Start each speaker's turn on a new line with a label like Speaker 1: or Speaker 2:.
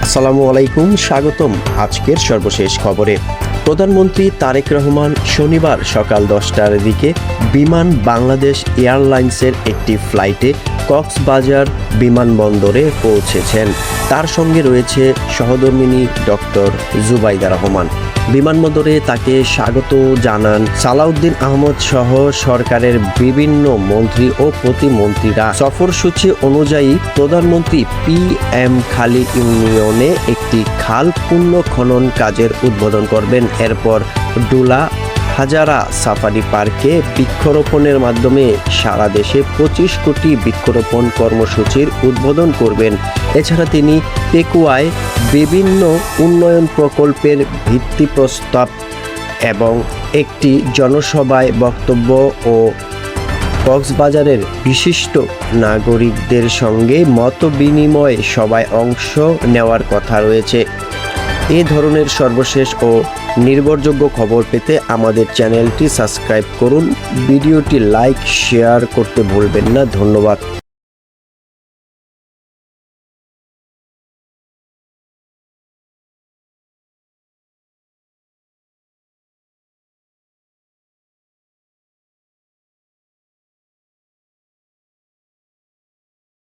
Speaker 1: আসসালামু আলাইকুম, স্বাগতম আজকের সর্বশেষ খবরে। প্রধানমন্ত্রী তারেক রহমান শনিবার সকাল 10টার দিকে বিমান বাংলাদেশ এয়ারলাইন্সের একটি ফ্লাইটে কক্সবাজার বিমানবন্দরে পৌঁছেছেন। তার সঙ্গে রয়েছে সহধর্মিণী ডক্টর জুবাইদা রহমান। বিমানবন্দরে তাকে স্বাগত জানান সালাউদ্দিন আহমদ সহ সরকারের বিভিন্ন মন্ত্রী ও প্রতিমন্ত্রীরা। সফরসূচি অনুযায়ী প্রধানমন্ত্রী PM খালি ইউনিয়নে একটি খাল পুনঃখনন কাজের উদ্বোধন করবেন। এরপর ডুলা হাজারা সাফারি পার্কে বৃক্ষরোপণের মাধ্যমে সারা দেশে 25 কোটি বৃক্ষরোপণ কর্মসূচির উদ্বোধন করবেন। এছাড়া তিনি পেকুয়ায় বিভিন্ন উন্নয়ন প্রকল্পের ভিত্তিপ্রস্তর এবং একটি জনসভায় বক্তব্য ও কক্সবাজারের বিশিষ্ট নাগরিকদের সঙ্গে মতবিনিময় সভায় অংশ নেওয়ার কথা রয়েছে। এ ধরনের সর্বশেষ ও নির্ভরযোগ্য খবর পেতে আমাদের চ্যানেলটি সাবস্ক্রাইব করুন। ভিডিওটি লাইক শেয়ার করতে ভুলবেন না। ধন্যবাদ।